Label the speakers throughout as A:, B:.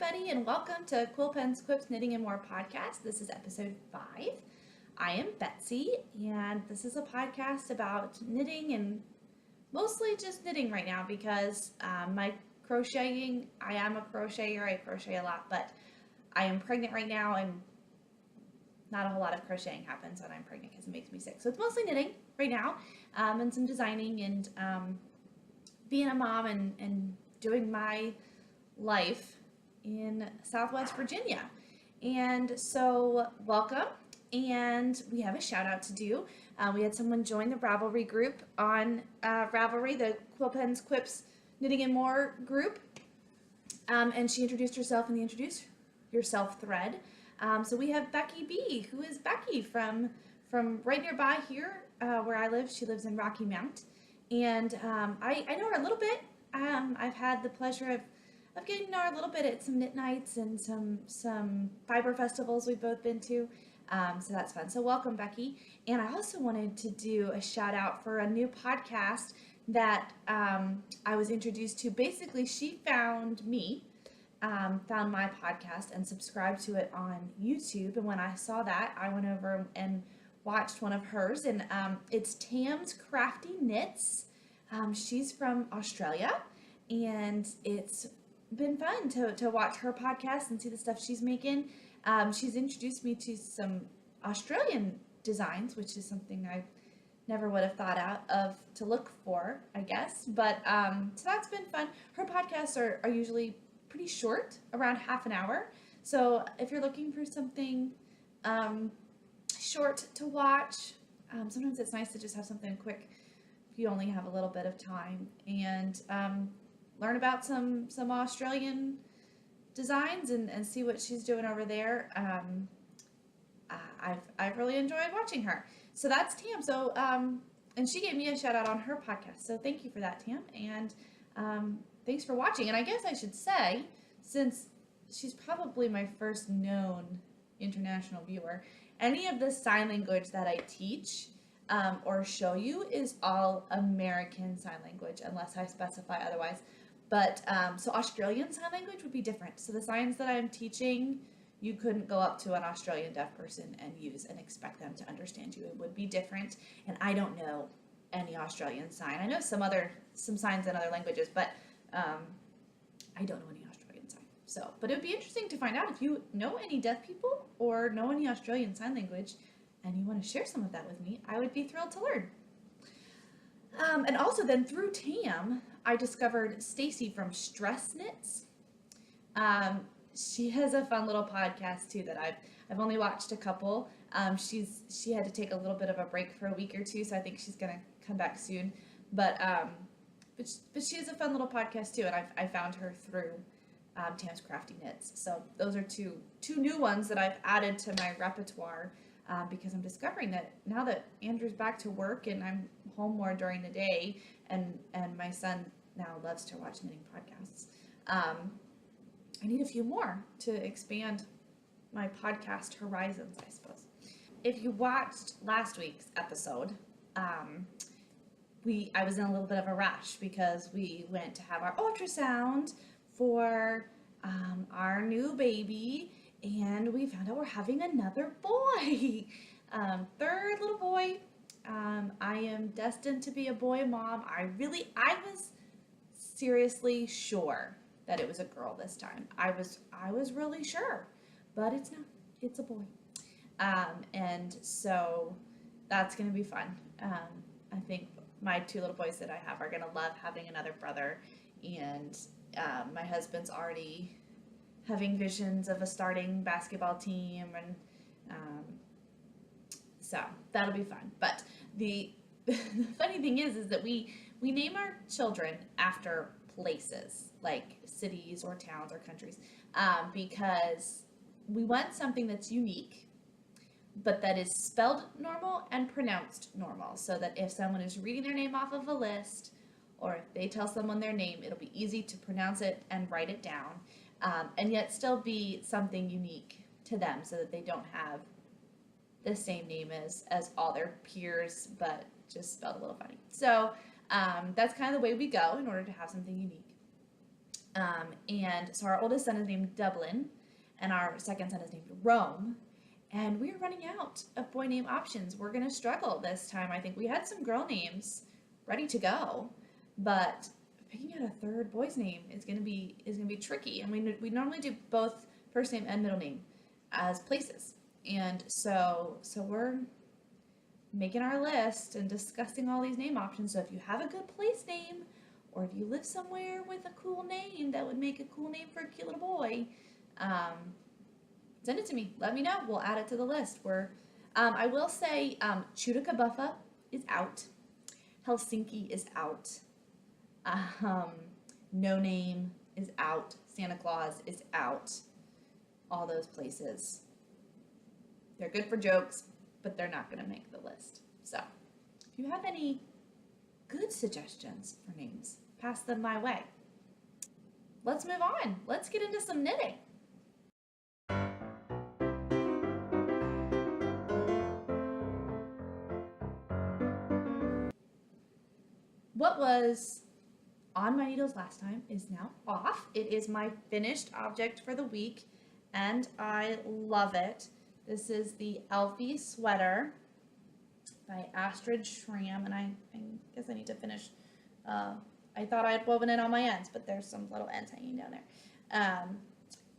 A: everybody, and welcome to Quillpen's Quips, Knitting, and More podcast. This is episode 5. I am Betsy, and this is a podcast about knitting and mostly just knitting right now because my crocheting, I am a crocheter, I crochet a lot, but I am pregnant right now and not a whole lot of crocheting happens when I'm pregnant because it makes me sick. So it's mostly knitting right now and some designing and being a mom and doing my life in Southwest Virginia. And so welcome, and we have a shout out to do. We had someone join the Ravelry group on Ravelry, the Quillpen's Quips Knitting and More group, and she introduced herself in the Introduce Yourself thread. So we have Becky B, who is Becky from right nearby here where I live. She lives in Rocky Mount, and I know her a little bit. I've had the pleasure of getting to know her a little bit at some knit nights and some fiber festivals we've both been to. So that's fun. So welcome, Becky. And I also wanted to do a shout out for a new podcast that I was introduced to. Basically, she found me, found my podcast and subscribed to it on YouTube. And when I saw that, I went over and watched one of hers. And it's Tam's Crafty Knits. She's from Australia, and it's been fun to watch her podcast and see the stuff she's making. She's introduced me to some Australian designs, which is something I never would have thought out of to look for, I guess. But so that's been fun. Her podcasts are usually pretty short, around half an hour. So if you're looking for something short to watch, sometimes it's nice to just have something quick if you only have a little bit of time, and learn about some Australian designs and see what she's doing over there. I've really enjoyed watching her. So that's Tam. So and she gave me a shout out on her podcast. So thank you for that, Tam. And thanks for watching. And I guess I should say, since she's probably my first known international viewer, any of the sign language that I teach or show you is all American Sign Language, unless I specify otherwise. But so Australian Sign Language would be different. So the signs that I'm teaching, you couldn't go up to an Australian deaf person and use and expect them to understand you. It would be different. And I don't know any Australian sign. I know some signs in other languages, but I don't know any Australian sign. So, but it would be interesting to find out if you know any deaf people or know any Australian Sign Language and you want to share some of that with me. I would be thrilled to learn. And also then through Tam, I discovered Stacy from Stress Knits. She has a fun little podcast too that I've only watched a couple. She had to take a little bit of a break for a week or two, so I think she's gonna come back soon. But she has a fun little podcast too, and I found her through Tam's Crafty Knits. So those are two new ones that I've added to my repertoire. Because I'm discovering that now that Andrew's back to work and I'm home more during the day, and my son now loves to watch knitting podcasts, I need a few more to expand my podcast horizons, I suppose. If you watched last week's episode, I was in a little bit of a rush because we went to have our ultrasound for our new baby. And we found out we're having another boy, third little boy. I am destined to be a boy mom. I was seriously sure that it was a girl this time. I was really sure, but it's not. It's a boy. And so that's going to be fun. I think my two little boys that I have are going to love having another brother, and my husband's already having visions of a starting basketball team, and so that'll be fun. But the funny thing is that we name our children after places like cities or towns or countries because we want something that's unique, but that is spelled normal and pronounced normal, so that if someone is reading their name off of a list, or if they tell someone their name, it'll be easy to pronounce it and write it down. And yet still be something unique to them, so that they don't have the same name as all their peers, but just spelled a little funny. So that's kind of the way we go in order to have something unique. And so our oldest son is named Dublin, and our second son is named Rome. And we are running out of boy name options. We're gonna struggle this time. I think we had some girl names ready to go, but picking out a third boy's name is gonna be tricky. And we normally do both first name and middle name as places. And so we're making our list and discussing all these name options. So if you have a good place name, or if you live somewhere with a cool name that would make a cool name for a cute little boy, send it to me. Let me know. We'll add it to the list. I will say, Chutakabuffa is out. Helsinki is out. No Name is out. Santa Claus is out. All those places. They're good for jokes, but they're not going to make the list. So, if you have any good suggestions for names, pass them my way. Let's move on. Let's get into some knitting. What was on my needles last time is now off. It is my finished object for the week, and I love it. This is the Elfie sweater by Astrid Schramm, and I guess I need to finish. I thought I had woven it on my ends, but there's some little ends hanging down there.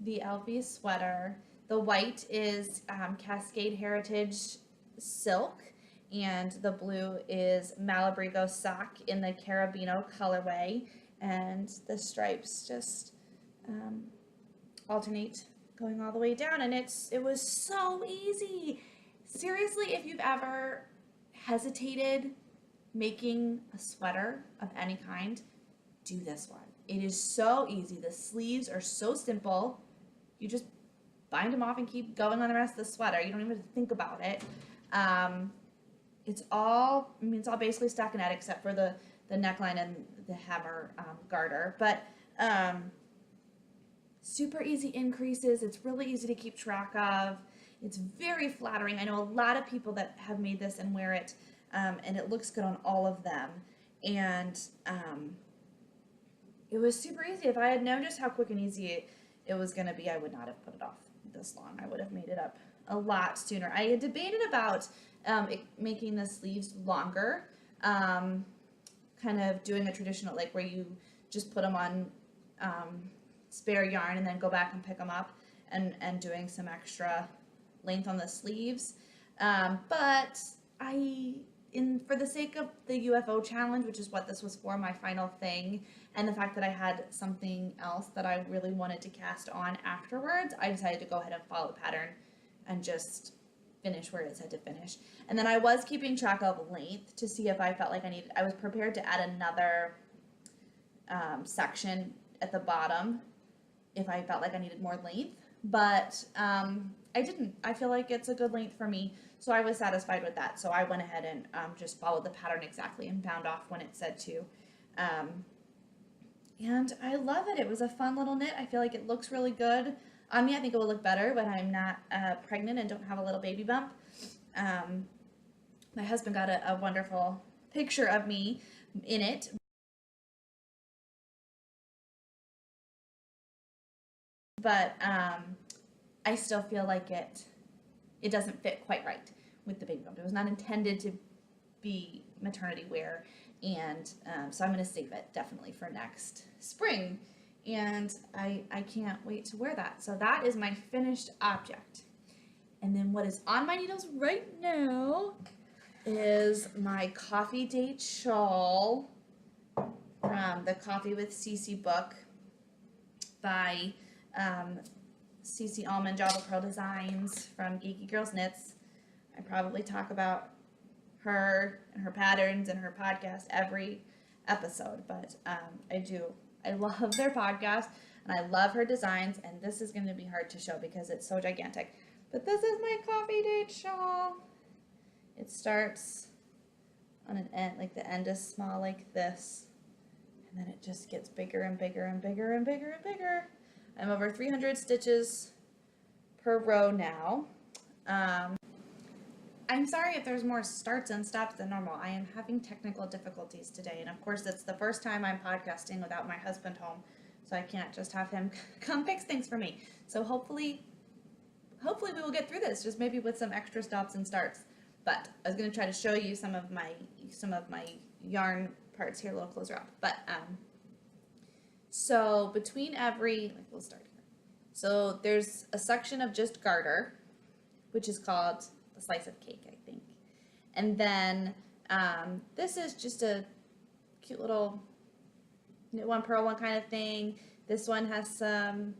A: The Elfie sweater. The white is Cascade Heritage silk, and the blue is Malabrigo sock in the Carabino colorway, and the stripes just alternate going all the way down, and it was so easy. Seriously, if you've ever hesitated making a sweater of any kind, do this one. It is so easy. The sleeves are so simple. You just bind them off and keep going on the rest of the sweater. You don't even have to think about it. It's all basically stockinette except for the neckline and the hammer garter. But super easy increases. It's really easy to keep track of. It's very flattering. I know a lot of people that have made this and wear it, and it looks good on all of them. And it was super easy. If I had known just how quick and easy it was going to be, I would not have put it off this long. I would have made it up a lot sooner. I had debated about making the sleeves longer, kind of doing a traditional, like where you just put them on spare yarn and then go back and pick them up, and doing some extra length on the sleeves. But for the sake of the UFO challenge, which is what this was for, my final thing, and the fact that I had something else that I really wanted to cast on afterwards, I decided to go ahead and follow the pattern and just finish where it said to finish. And then I was keeping track of length to see if I felt like I was prepared to add another section at the bottom if I felt like I needed more length, but I didn't. I feel like it's a good length for me, so I was satisfied with that. So I went ahead and just followed the pattern exactly and bound off when it said to. And I love it. It was a fun little knit. I feel like it looks really good on me. I think it will look better when I'm not pregnant and don't have a little baby bump. My husband got a wonderful picture of me in it. But I still feel like it doesn't fit quite right with the baby bump. It was not intended to be maternity wear, and so I'm going to save it definitely for next spring, and I can't wait to wear that. So that is my finished object. And then what is on my needles right now is my coffee date shawl from the Coffee with Cece book by Cece Almond Java Pearl Designs from Geeky Girls Knits. I probably talk about her and her patterns and her podcast every episode, but I love their podcast and I love her designs, and this is going to be hard to show because it's so gigantic. But this is my coffee date shawl. It starts on an end, like the end is small like this, and then it just gets bigger and bigger and bigger and bigger and bigger. I'm over 300 stitches per row now. I'm sorry if there's more starts and stops than normal. I am having technical difficulties today, and of course it's the first time I'm podcasting without my husband home, so I can't just have him come fix things for me. So hopefully we will get through this, just maybe with some extra stops and starts. But I was going to try to show you some of my yarn parts here a little closer up. But so between we'll start here. So there's a section of just garter, which is called a slice of cake, I think. And then this is just a cute little knit one, purl one kind of thing. This one has some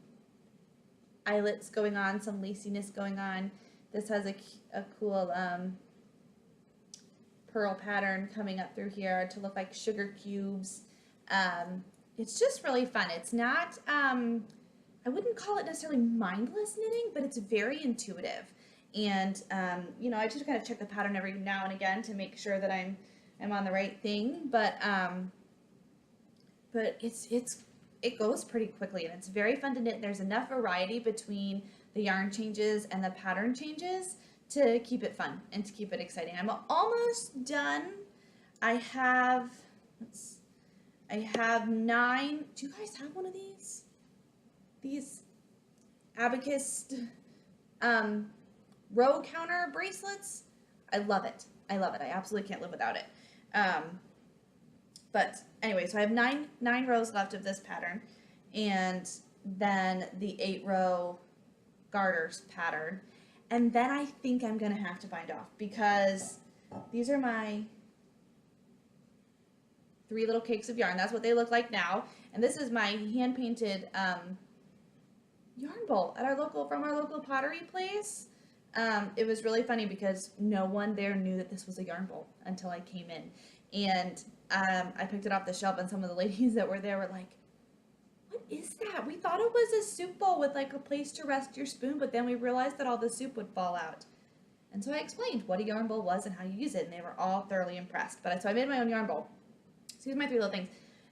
A: eyelets going on, some laciness going on. This has a cool pearl pattern coming up through here to look like sugar cubes. It's just really fun. It's not, I wouldn't call it necessarily mindless knitting, but it's very intuitive. And, you know, I just kind of check the pattern every now and again to make sure that I'm on the right thing. But it goes pretty quickly, and it's very fun to knit. There's enough variety between the yarn changes and the pattern changes to keep it fun and to keep it exciting. I'm almost done. I have 9. Do you guys have one of these? These abacus row counter bracelets? I love it. I absolutely can't live without it. But anyway, so I have nine rows left of this pattern, and then the 8-row garters pattern. And then I think I'm going to have to bind off, because these are my 3 little cakes of yarn. That's what they look like now. And this is my hand-painted yarn bowl from our local pottery place. It was really funny because no one there knew that this was a yarn bowl until I came in. And I picked it off the shelf, and some of the ladies that were there were like, "What is that? We thought it was a soup bowl with like a place to rest your spoon, but then we realized that all the soup would fall out." And so I explained what a yarn bowl was and how you use it, and they were all thoroughly impressed. So I made my own yarn bowl. So here's my 3 little things.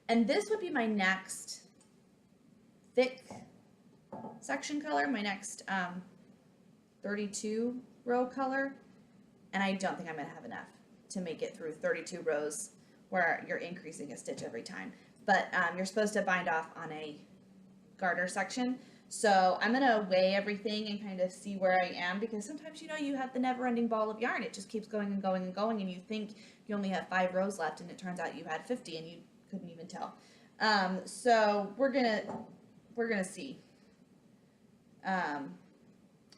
A: And this would be my next thick section color, my next 32 row color. And I don't think I'm going to have enough to make it through 32 rows where you're increasing a stitch every time. But you're supposed to bind off on a garter section. So I'm going to weigh everything and kind of see where I am, because sometimes, you know, you have the never-ending ball of yarn. It just keeps going and going and going, and you think you only have 5 rows left, and it turns out you had 50 and you couldn't even tell. So we're gonna see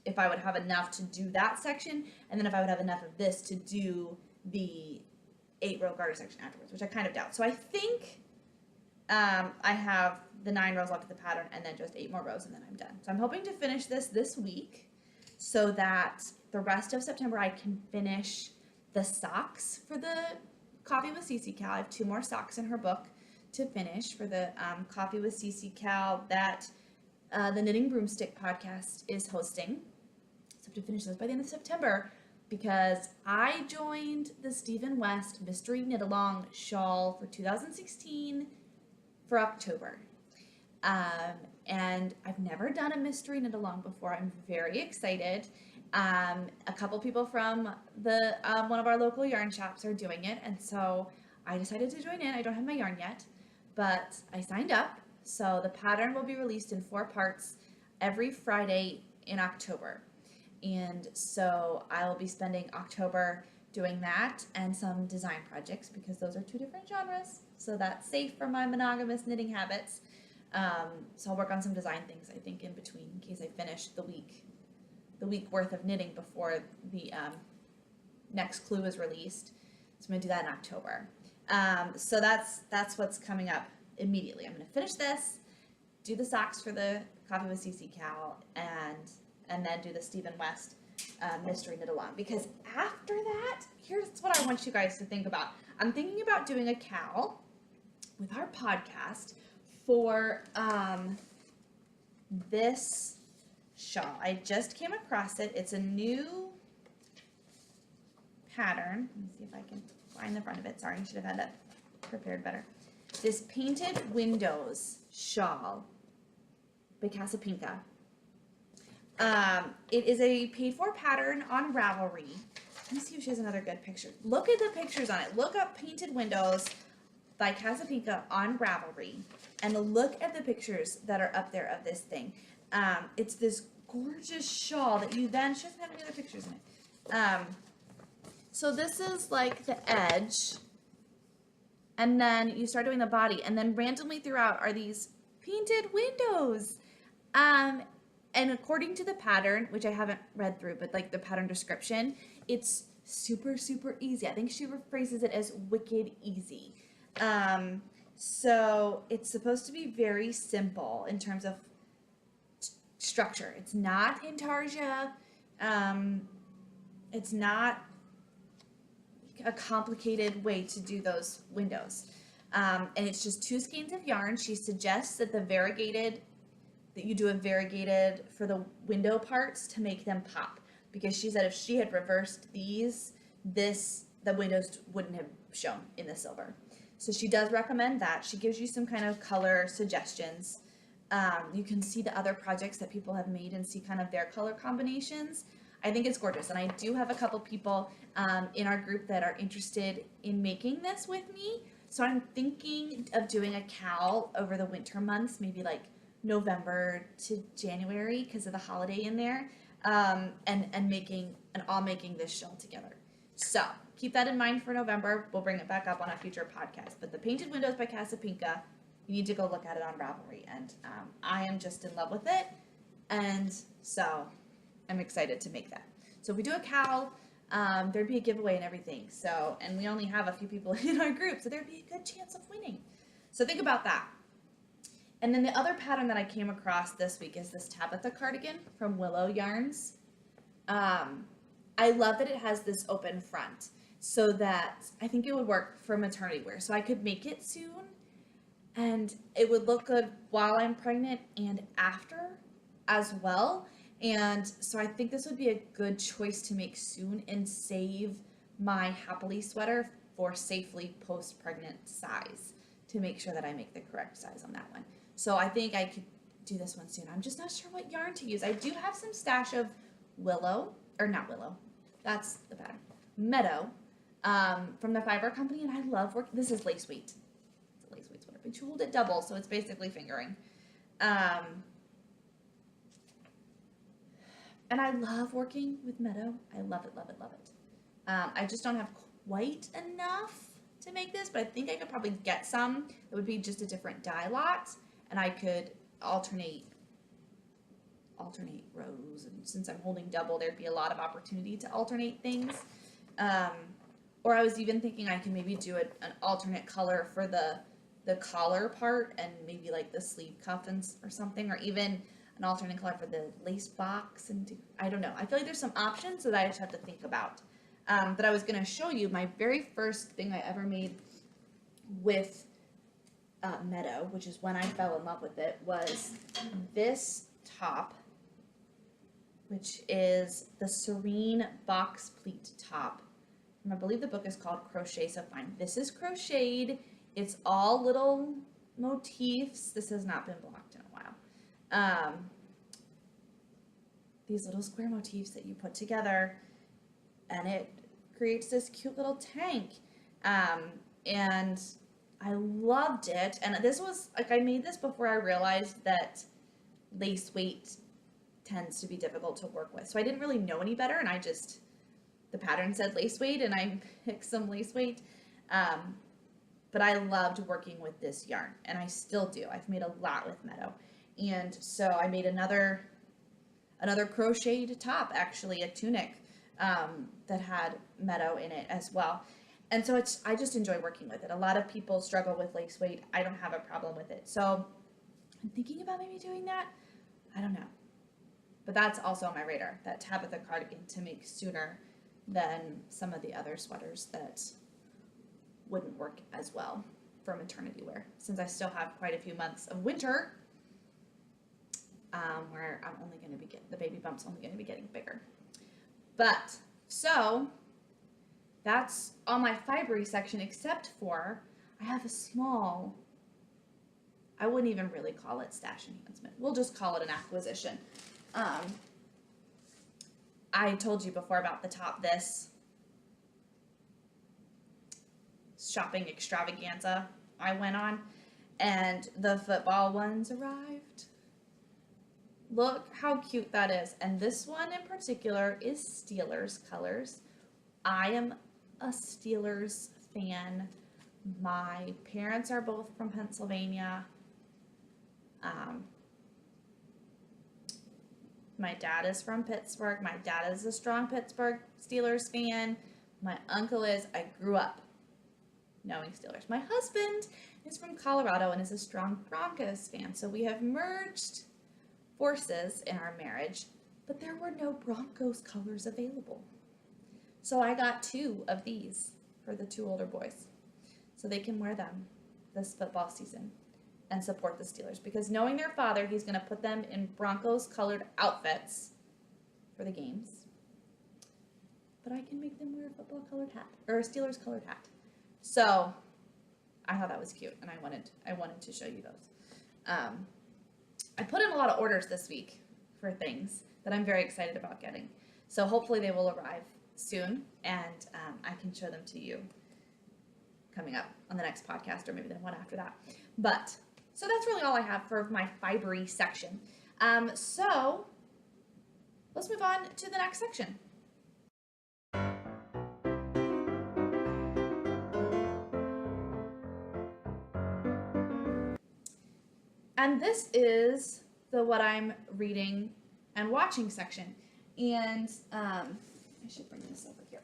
A: if I would have enough to do that section, and then if I would have enough of this to do the 8-row garter section afterwards, which I kind of doubt. So I think I have the 9 rows left of the pattern, and then just 8 more rows, and then I'm done. So I'm hoping to finish this week, so that the rest of September I can finish the socks for the Coffee with CC Cal. I have 2 more socks in her book to finish for the Coffee with CC Cal that the Knitting Broomstick podcast is hosting. So I have to finish those by the end of September, because I joined the Stephen West Mystery Knit Along shawl for 2016 for October. And I've never done a mystery knit along before. I'm very excited. A couple people from the one of our local yarn shops are doing it, and so I decided to join in. I don't have my yarn yet, but I signed up. So the pattern will be released in 4 parts every Friday in October. And so I will be spending October doing that and some design projects, because those are 2 different genres. So that's safe for my monogamous knitting habits. So I'll work on some design things, I think, in between, in case I finish the week worth of knitting before the next clue is released. So I'm going to do that in October. So that's what's coming up immediately. I'm going to finish this, do the socks for the Coffee with CC Cal, and then do the Stephen West mystery knit along. Because after that, here's what I want you guys to think about. I'm thinking about doing a cal with our podcast for this shawl. I just came across it. It's a new pattern. Let me see if I can find the front of it. Sorry, I should have had that prepared better. This Painted Windows shawl by Casapinka. It is a paid-for pattern on Ravelry. Let me see if she has another good picture. Look at the pictures on it. Look up Painted Windows by Casapinka on Ravelry and look at the pictures that are up there of this thing. It's this gorgeous shawl that you then, she doesn't have any other pictures in it. So this is like the edge, and then you start doing the body, and then randomly throughout are these painted windows. And according to the pattern, which I haven't read through, but like the pattern description, it's super, super easy. I think she phrases it as wicked easy. So it's supposed to be very simple in terms of structure. It's not intarsia. It's not a complicated way to do those windows. And it's just 2 skeins of yarn. She suggests that you do a variegated for the window parts to make them pop, because she said if she had reversed the windows wouldn't have shown in the silver. So she does recommend that. She gives you some kind of color suggestions. You can see the other projects that people have made and see kind of their color combinations. I think it's gorgeous, and I do have a couple people in our group that are interested in making this with me. So I'm thinking of doing a cowl over the winter months, maybe like November to January because of the holiday in there, and all making this shawl together. So keep that in mind for November. We'll bring it back up on a future podcast. But the Painted Windows by Casapinka, you need to go look at it on Ravelry, and I am just in love with it, and so I'm excited to make that. So if we do a cowl, there'd be a giveaway and everything. So, and we only have a few people in our group, so there'd be a good chance of winning. So think about that. And then the other pattern that I came across this week is this Tabitha cardigan from Willow Yarns. I love that it has this open front, so that I think it would work for maternity wear. So I could make it soon, and it would look good while I'm pregnant and after as well. And so I think this would be a good choice to make soon and save my Happily sweater for safely post-pregnant size, to make sure that I make the correct size on that one. So I think I could do this one soon. I'm just not sure what yarn to use. I do have some stash of that's the pattern, Meadow, from the Fiber Company, and I love working. This is lace weight. It's a lace weight sweater, but you hold it double, so it's basically fingering. And I love working with Meadow. I love it, love it, love it. I just don't have quite enough to make this, but I think I could probably get some. It would be just a different dye lot, and I could alternate rows. And since I'm holding double, there'd be a lot of opportunity to alternate things. Or I was even thinking I can maybe do an alternate color for the collar part, and maybe like the sleeve cuffs or something, or even an alternate color for the lace box, and I don't know. I feel like there's some options that I just have to think about. But I was going to show you my very first thing I ever made with Meadow, which is when I fell in love with it, was this top, which is the Serene Box Pleat top. And I believe the book is called Crochet So Fine. This is crocheted. It's all little motifs. This has not been blocked in a while. These little square motifs that you put together, and it creates this cute little tank. And I loved it. And this was, like, I made this before I realized that lace weight tends to be difficult to work with. So I didn't really know any better, and the pattern said lace weight, and I picked some lace weight. But I loved working with this yarn, and I still do. I've made a lot with Meadow. And so I made another crocheted top, actually, a tunic, that had Meadow in it as well. And so I just enjoy working with it. A lot of people struggle with lace weight. I don't have a problem with it. So I'm thinking about maybe doing that. I don't know. But that's also on my radar, that Tabitha cardigan, to make sooner than some of the other sweaters that wouldn't work as well for maternity wear, since I still have quite a few months of winter where I'm only going to be the baby bump's only going to be getting bigger. But so that's all my fibery section, except for I have a small, I wouldn't even really call it stash enhancement. We'll just call it an acquisition. I told you before about the top, this shopping extravaganza I went on, and the football ones arrived. Look how cute that is. And this one in particular is Steelers colors. I am a Steelers fan. My parents are both from Pennsylvania. My dad is from Pittsburgh. My dad is a strong Pittsburgh Steelers fan. My uncle is. I grew up knowing Steelers. My husband is from Colorado and is a strong Broncos fan. So we have merged forces in our marriage, but there were no Broncos colors available. So I got 2 of these for the 2 older boys so they can wear them this football season and support the Steelers, because knowing their father, he's going to put them in Broncos colored outfits for the games, but I can make them wear a football colored hat or a Steelers colored hat. So I thought that was cute, and I wanted to show you those. I put in a lot of orders this week for things that I'm very excited about getting. So hopefully they will arrive soon, and I can show them to you coming up on the next podcast, or maybe the one after that. But so that's really all I have for my fibery section. So let's move on to the next section. And this is the what I'm reading and watching section. And I should bring this over here.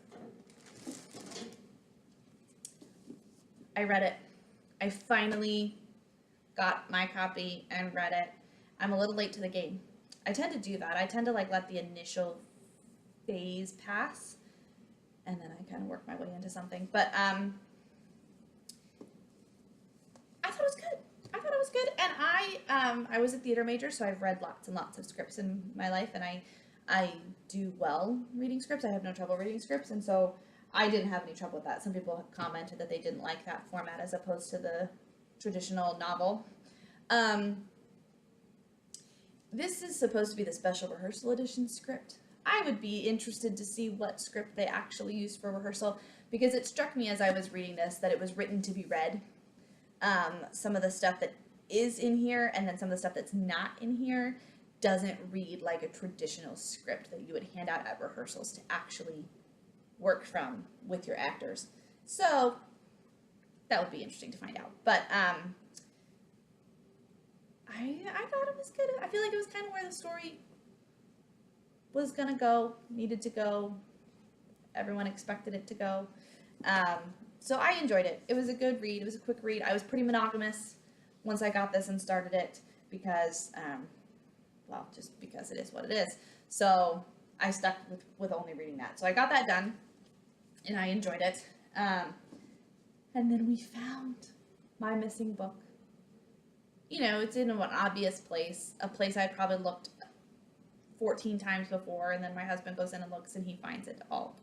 A: I read it. I finally got my copy and read it. I'm a little late to the game. I tend to do that. I tend to let the initial phase pass, and then I kind of work my way into something. But I thought it was good. And I was a theater major, so I've read lots and lots of scripts in my life, and I do well reading scripts. I have no trouble reading scripts, and so I didn't have any trouble with that. Some people have commented that they didn't like that format as opposed to the traditional novel. This is supposed to be the special rehearsal edition script. I would be interested to see what script they actually used for rehearsal, because it struck me as I was reading this that it was written to be read. Some of the stuff that is in here, and then some of the stuff that's not in here, doesn't read like a traditional script that you would hand out at rehearsals to actually work from with your actors. So that would be interesting to find out. But I thought it was good. I feel like it was kind of where the story was gonna go, needed to go. Everyone expected it to go. So I enjoyed it. It was a good read. It was a quick read. I was pretty monogamous once I got this and started it because, well, just because it is what it is. So I stuck with only reading that. So I got that done, and I enjoyed it. And then we found my missing book. You know, it's in an obvious place, a place I probably looked 14 times before, and then my husband goes in and looks, and he finds it all,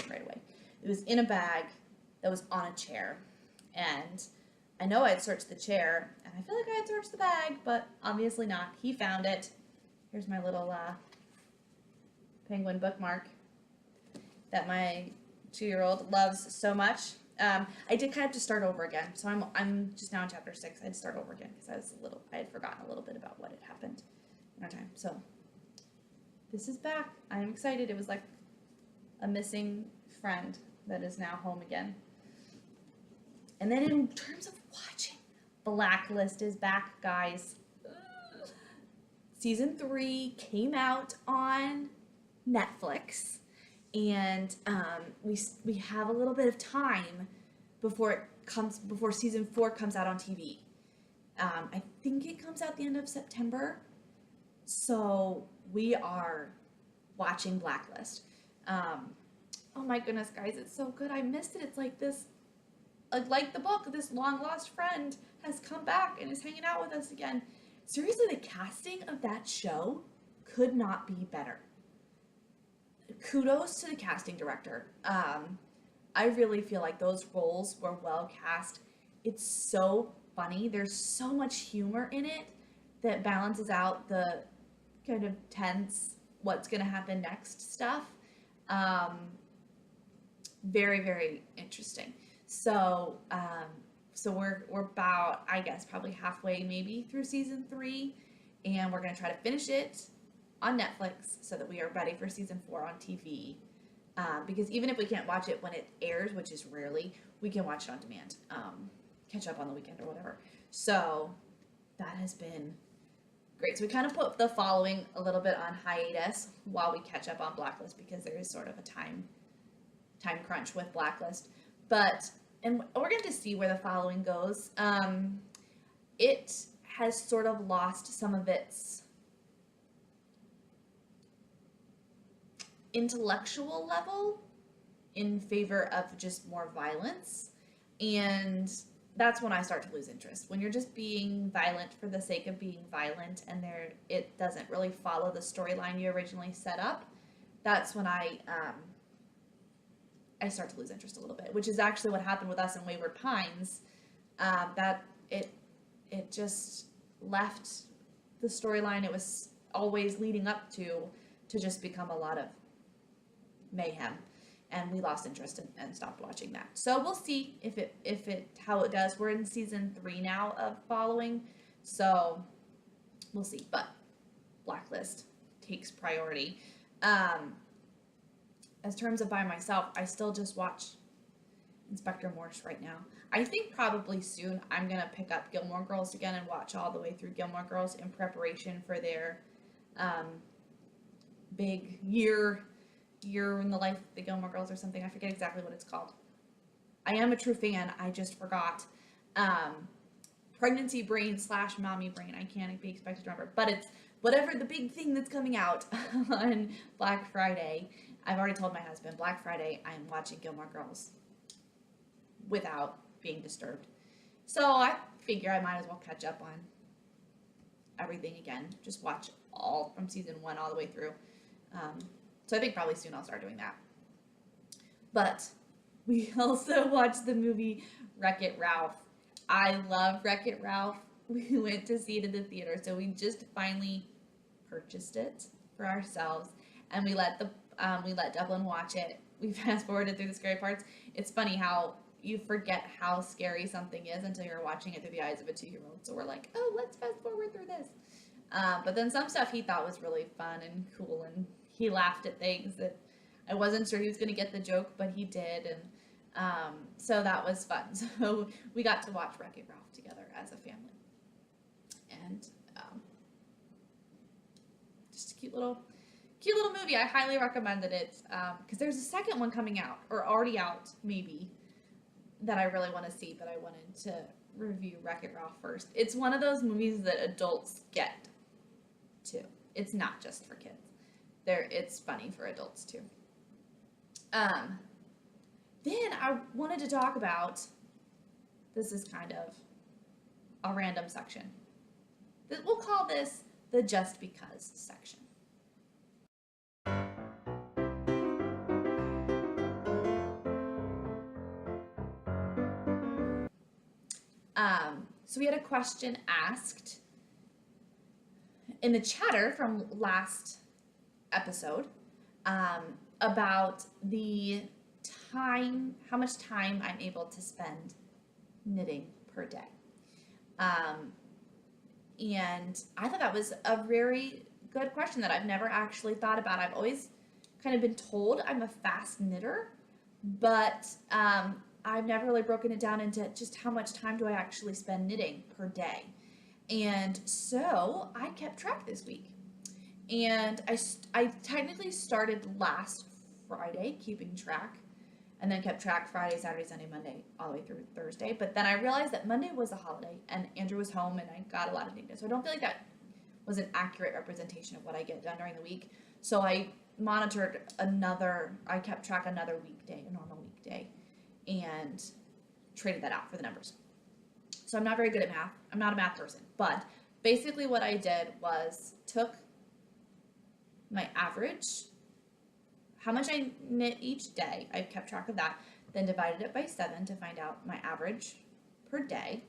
A: right away. It was in a bag that was on a chair, and I know I had searched the chair, and I feel like I had searched the bag, but obviously not. He found it. Here's my little penguin bookmark that my 2-year-old loves so much. I did kind of have to start over again, so I'm just now in chapter 6. I had to start over again because I had forgotten a little bit about what had happened in our time. So this is back. I am excited. It was like a missing friend that is now home again. And then in terms of watching, Blacklist is back, guys. Season 3 came out on Netflix, and we have a little bit of time before season 4 comes out on TV. I think it comes out the end of September, so we are watching Blacklist. Oh my goodness, guys, it's so good. I missed it. It's like this. Like the book, this long-lost friend has come back and is hanging out with us again. Seriously, the casting of that show could not be better. Kudos to the casting director. I really feel like those roles were well cast. It's so funny. There's so much humor in it that balances out the kind of tense, what's going to happen next stuff. Very, very interesting. So so we're about, I guess, probably halfway maybe through season 3, and we're gonna try to finish it on Netflix so that we are ready for season 4 on TV. Because even if we can't watch it when it airs, which is rarely, we can watch it on demand, catch up on the weekend or whatever. So that has been great. So we kind of put the following a little bit on hiatus while we catch up on Blacklist, because there is sort of a time crunch with Blacklist. And we're going to see where the following goes. It has sort of lost some of its intellectual level in favor of just more violence, and that's when I start to lose interest. When you're just being violent for the sake of being violent, and it doesn't really follow the storyline you originally set up, that's when I start to lose interest a little bit, which is actually what happened with us in Wayward Pines. That it just left the storyline it was always leading up to just become a lot of mayhem, and we lost interest and stopped watching that. So we'll see how it does. We're in season 3 now of following, so we'll see. But Blacklist takes priority. As terms of by myself, I still just watch Inspector Morse right now. I think probably soon I'm gonna pick up Gilmore Girls again and watch all the way through Gilmore Girls in preparation for their big year in the life of the Gilmore Girls or something. I forget exactly what it's called. I am a true fan. I just forgot. Pregnancy brain / mommy brain. I can't be expected to remember. But it's whatever the big thing that's coming out on Black Friday. I've already told my husband, Black Friday, I'm watching Gilmore Girls without being disturbed. So I figure I might as well catch up on everything again. Just watch all from season 1 all the way through. So I think probably soon I'll start doing that. But we also watched the movie Wreck-It Ralph. I love Wreck-It Ralph. We went to see it in the theater, so we just finally purchased it for ourselves, and we let Dublin watch it. We fast forwarded through the scary parts. It's funny how you forget how scary something is until you're watching it through the eyes of a 2-year-old. So we're like, oh, let's fast forward through this. But then some stuff he thought was really fun and cool, and he laughed at things that I wasn't sure he was going to get the joke, but he did, and so that was fun. So we got to watch Wreck-It Ralph together as a family, and just a cute little movie. I highly recommended it because there's a second one coming out, or already out maybe, that I really want to see, but I wanted to review Wreck-It Ralph first. It's one of those movies that adults get too. It's not just for kids. It's funny for adults too. Then I wanted to talk about, this is kind of a random section. We'll call this the Just Because section. So we had a question asked in the chatter from last episode about the time, how much time I'm able to spend knitting per day. And I thought that was a very good question that I've never actually thought about. I've always kind of been told I'm a fast knitter, but I've never really broken it down into just how much time do I actually spend knitting per day. And so I kept track this week. And I technically started last Friday keeping track, and then kept track Friday, Saturday, Sunday, Monday, all the way through Thursday. But then I realized that Monday was a holiday, and Andrew was home, and I got a lot of knitting done. So I don't feel like that was an accurate representation of what I get done during the week. So I kept track another weekday, a normal weekday, and traded that out for the numbers. So I'm not very good at math. I'm not a math person. But basically what I did was took my average, how much I knit each day, I kept track of that, then divided it by 7 to find out my average per day.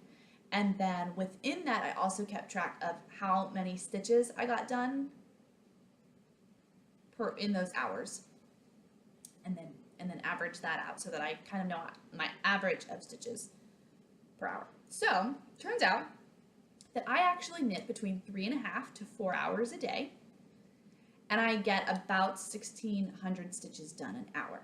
A: And then within that, I also kept track of how many stitches I got done in those hours. And then average that out so that I kind of know my average of stitches per hour. So, turns out that I actually knit between 3.5 to 4 hours a day, and I get about 1,600 stitches done an hour.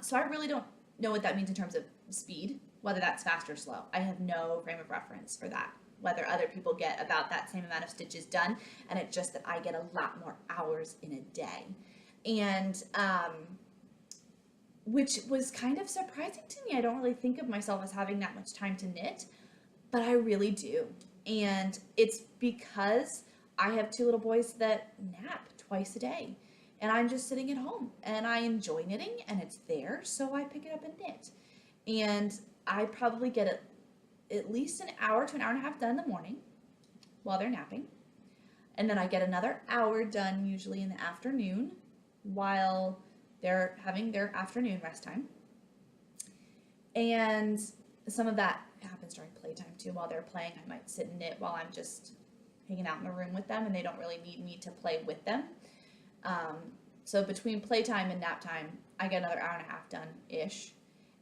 A: So I really don't know what that means in terms of speed, whether that's fast or slow. I have no frame of reference for that, whether other people get about that same amount of stitches done, and it's just that I get a lot more hours in a day. And which was kind of surprising to me. I don't really think of myself as having that much time to knit, but I really do. And it's because I have 2 little boys that nap twice a day. And I'm just sitting at home and I enjoy knitting and it's there, so I pick it up and knit. And I probably get at least an hour to an hour and a half done in the morning while they're napping. And then I get another hour done usually in the afternoon while they're having their afternoon rest time. And some of that happens during playtime too. While they're playing, I might sit and knit while I'm just hanging out in the room with them and they don't really need me to play with them. So between playtime and nap time, I get another hour and a half done-ish.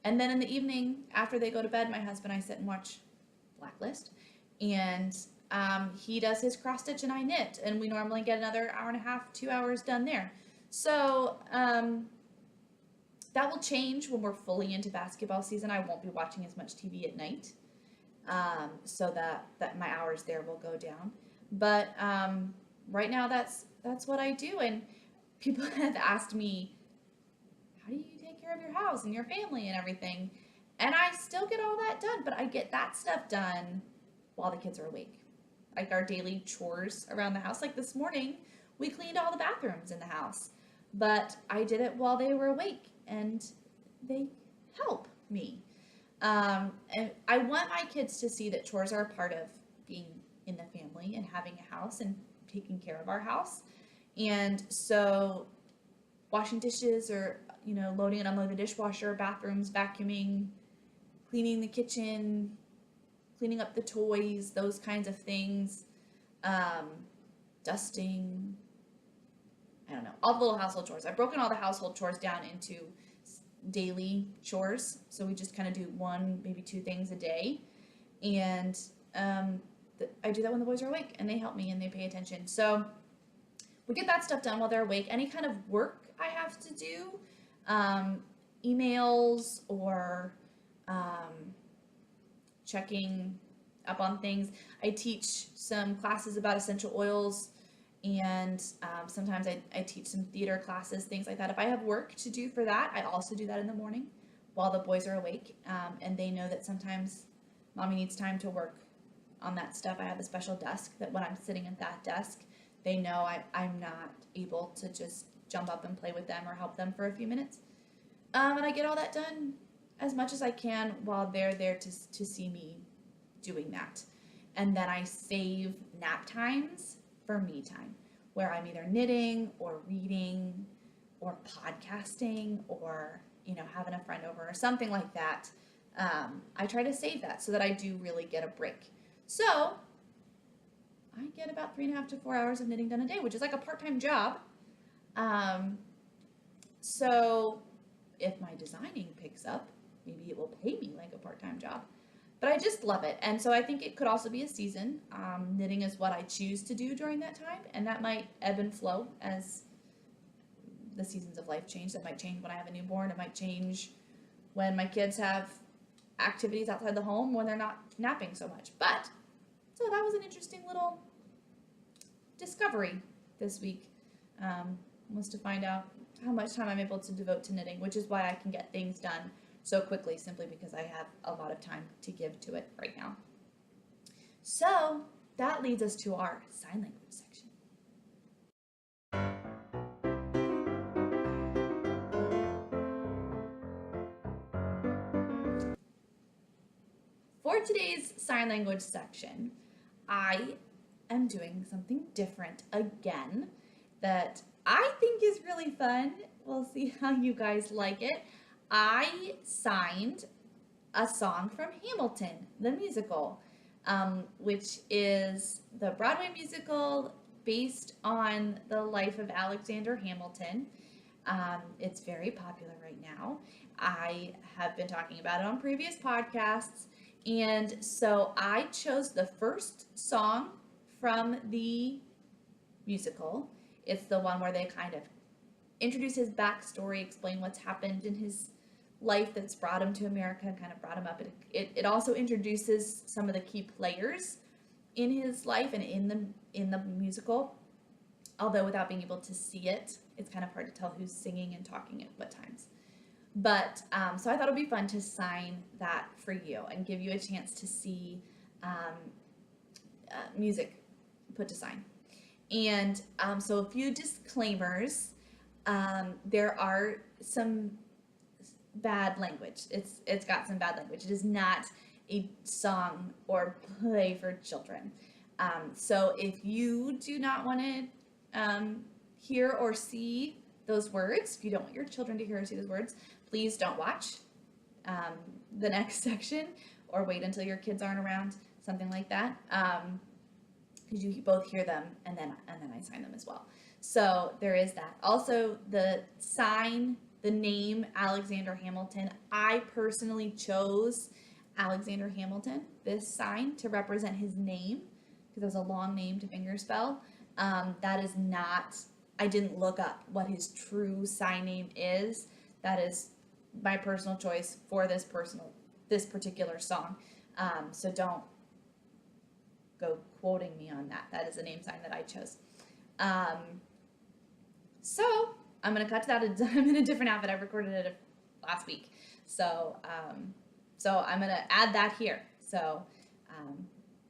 A: And then in the evening, after they go to bed, my husband and I sit and watch Blacklist. And he does his cross stitch and I knit. And we normally get another hour and a half, 2 hours done there. So that will change when we're fully into basketball season. I won't be watching as much TV at night. So that my hours there will go down. But right now that's what I do. And people have asked me, how do you take care of your house and your family and everything? And I still get all that done, but I get that stuff done while the kids are awake. Like our daily chores around the house. Like this morning, we cleaned all the bathrooms in the house, but I did it while they were awake and they help me. And I want my kids to see that chores are a part of being in the family and having a house and taking care of our house. And so washing dishes or, loading and unloading the dishwasher, bathrooms, vacuuming, cleaning the kitchen, cleaning up the toys, those kinds of things, dusting, I don't know, all the little household chores. I've broken all the household chores down into daily chores. So we just kind of do 1, maybe 2 things a day. And I do that when the boys are awake and they help me and they pay attention. So we get that stuff done while they're awake. Any kind of work I have to do, emails or checking up on things. I teach some classes about essential oils and sometimes I teach some theater classes, things like that. If I have work to do for that, I also do that in the morning while the boys are awake. And they know that sometimes mommy needs time to work on that stuff. I have a special desk that when I'm sitting at that desk, they know I'm not able to just jump up and play with them or help them for a few minutes. And I get all that done as much as I can while they're there to see me doing that. And then I save nap times for me time, where I'm either knitting or reading or podcasting or, having a friend over or something like that. I try to save that so that I do really get a break. So I get about 3.5 to 4 hours of knitting done a day, which is like a part-time job. So if my designing picks up, maybe it will pay me like a part-time job. But I just love it. And so I think it could also be a season. Knitting is what I choose to do during that time. And that might ebb and flow as the seasons of life change. That might change when I have a newborn. It might change when my kids have activities outside the home when they're not napping so much. But so that was an interesting little discovery this week. Was to find out how much time I'm able to devote to knitting, which is why I can get things done so quickly, simply because I have a lot of time to give to it right now. So that leads us to our sign language section. For today's sign language section, I am doing something different again that I think is really fun. We'll see how you guys like it. I signed a song from Hamilton, the musical, which is the Broadway musical based on the life of Alexander Hamilton. It's very popular right now. I have been talking about it on previous podcasts, And so I chose the first song from the musical. It's the one where they kind of introduce his backstory, explain what's happened in his life that's brought him to America and kind of brought him up. It also introduces some of the key players in his life and in the musical. Although without being able to see it, it's kind of hard to tell who's singing and talking at what times. But so I thought it'd be fun to sign that for you and give you a chance to see music put to sign. And so a few disclaimers. There are some bad language. It's got some bad language. It is not a song or play for children. So if you do not want to hear or see those words, if you don't want your children to hear or see those words, please don't watch the next section, or wait until your kids aren't around, something like that, because you both hear them and then I sign them as well. So there is that. Also, the sign, the name Alexander Hamilton. I personally chose Alexander Hamilton, this sign, to represent his name, because it was a long name to fingerspell. That is not, I didn't look up what his true sign name is. That is my personal choice for this particular song. So don't go quoting me on that. That is a name sign that I chose. So I'm gonna cut to that. I'm in a different outfit. I recorded it last week. So I'm gonna add that here. So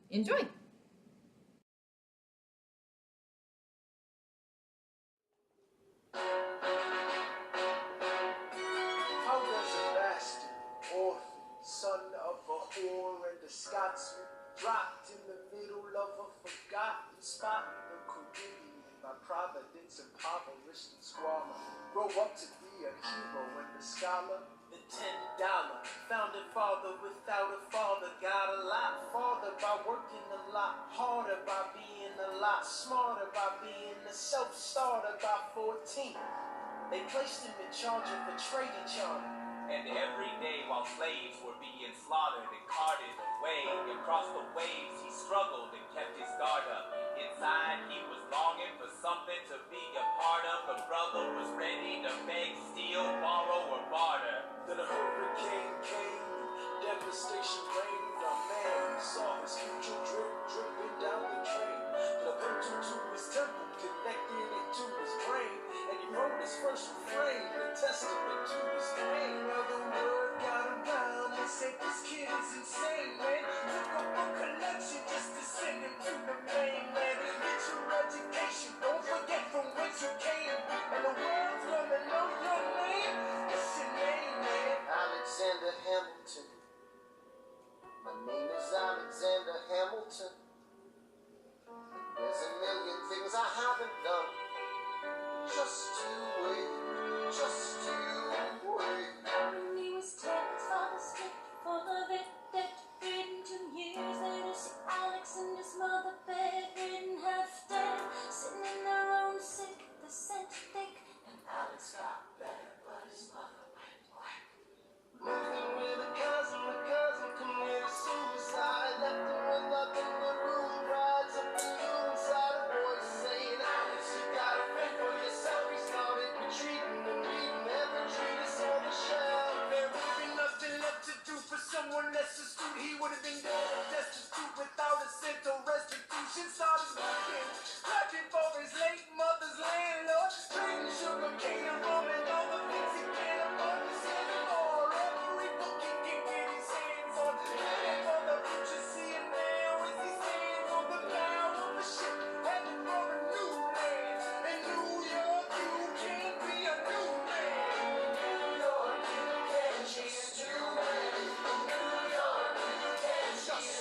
A: enjoy.
B: Son of a whore and a Scotsman, dropped in the middle of a forgotten spot in the Caribbean, by providence impoverished and squalor. Grow up to be a hero and a scholar. The $10 founding father without a father, got a lot farther by working a lot harder, by being a lot smarter, by being a self-starter. By 14, they placed him in charge of a trading charter.
C: And every day while slaves were being slaughtered and carted away across the waves, he struggled and kept his guard up. Inside he was longing for something to be a part of. The brother was ready to beg, steal, borrow, or barter.
B: Then a hurricane came, devastation reigned. A man saw his future dripping down the drain. The pencil to his temple, connected it to his brain, and he wrote his first refrain, a testament to his pain. Well, the word got around, they said this kid is insane, man. Took up a collection just to send him to the mainland. Get your education, don't forget from whence you came, and the world's gonna know your name. What's your name, man? Alexander Hamilton. My name is Alexander Hamilton. There's a million things I haven't done. Just you wait, just you wait.
D: When he was 10, his father stripped for the vet that ridden 2 years later. See Alex and his mother bedridden, half dead, sitting in their own sick, the scent thick. And Alex got better, but his mother went black.
B: Moving with a cousin committed suicide. Left him with nothing but room rides up the inside. A voice saying, Alex, you gotta fend for yourself. He started retreating and reading every treatise on the shelf. There would be nothing left to do for someone less astute. He would have been dead and destitute without a cent or restitution. Started smoking, packing for his late mother's landlord, trading sugar cane and rum and all the things he can't afford to send more. Every book he can get his hands on, living for the future, seeing now as he stands on the bow of the ship, heading for a new land. In New York, you can't be a new man. New York, you can't just you wait. New York, you can't just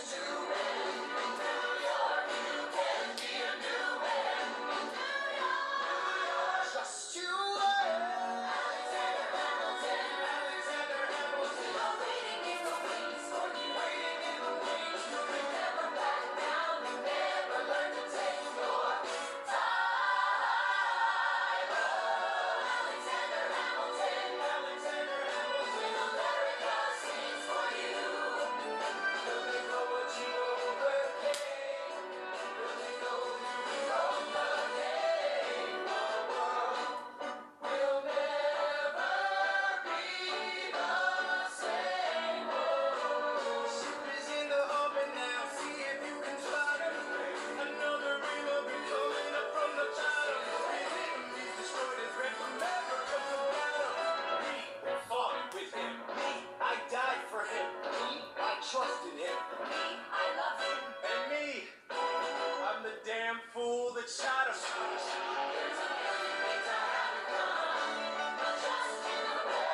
B: trusted him.
D: Me, I love him.
C: And me, I'm the damn fool that shot him.
D: There's a million things I haven't done, but just in a way.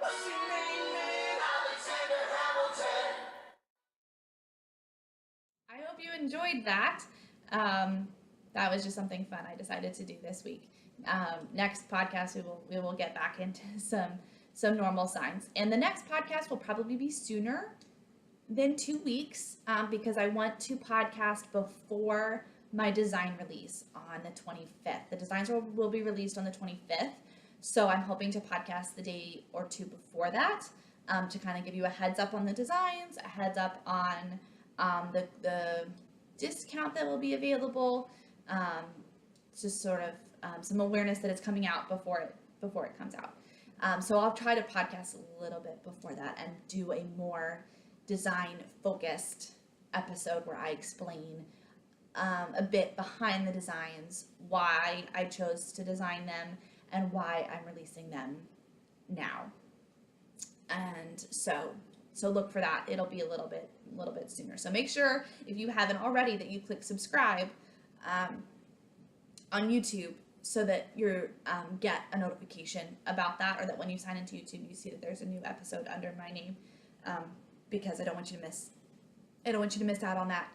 B: But she named me Alexander Hamilton.
A: I hope you enjoyed that. That was just something fun I decided to do this week. Next podcast, we will get back into some normal signs, and the next podcast will probably be sooner than 2 weeks because I want to podcast before my design release on the 25th. The designs will be released on the 25th, so I'm hoping to podcast the day or two before that to kind of give you a heads up on the designs, a heads up on the discount that will be available, just sort of some awareness that it's coming out before it comes out. So I'll try to podcast a little bit before that and do a more design focused episode where I explain a bit behind the designs, why I chose to design them and why I'm releasing them now. And so look for that. It'll be a little bit sooner. So make sure, if you haven't already, that you click subscribe on YouTube so that you get a notification about that, or that when you sign into YouTube, you see that there's a new episode under my name, because I don't want you to miss out on that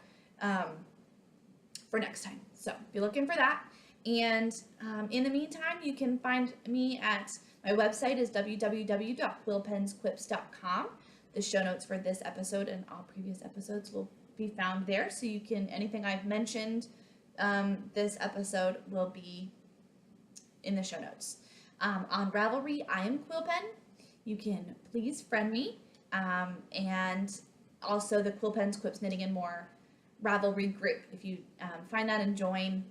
A: for next time. So be looking for that. And in the meantime, you can find me at my website is www.quillpensquips.com. The show notes for this episode and all previous episodes will be found there, so you can, anything I've mentioned this episode will be in the show notes. On Ravelry, I am Quillpen. You can please friend me, and also the Quillpens, Quips, Knitting, and More Ravelry group. If you find that and join,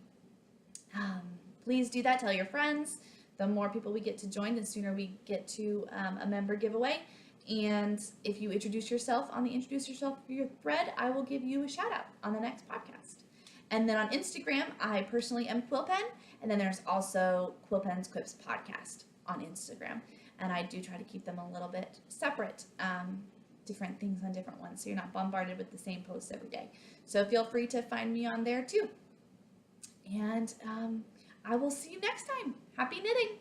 A: please do that. Tell your friends. The more people we get to join, the sooner we get to a member giveaway. And if you introduce yourself on the Introduce Yourself for Your thread, I will give you a shout out on the next podcast. And then on Instagram, I personally am Quillpen. And then there's also Quillpens Quips podcast on Instagram. And I do try to keep them a little bit separate, different things on different ones, so you're not bombarded with the same posts every day. So feel free to find me on there too. And I will see you next time. Happy knitting!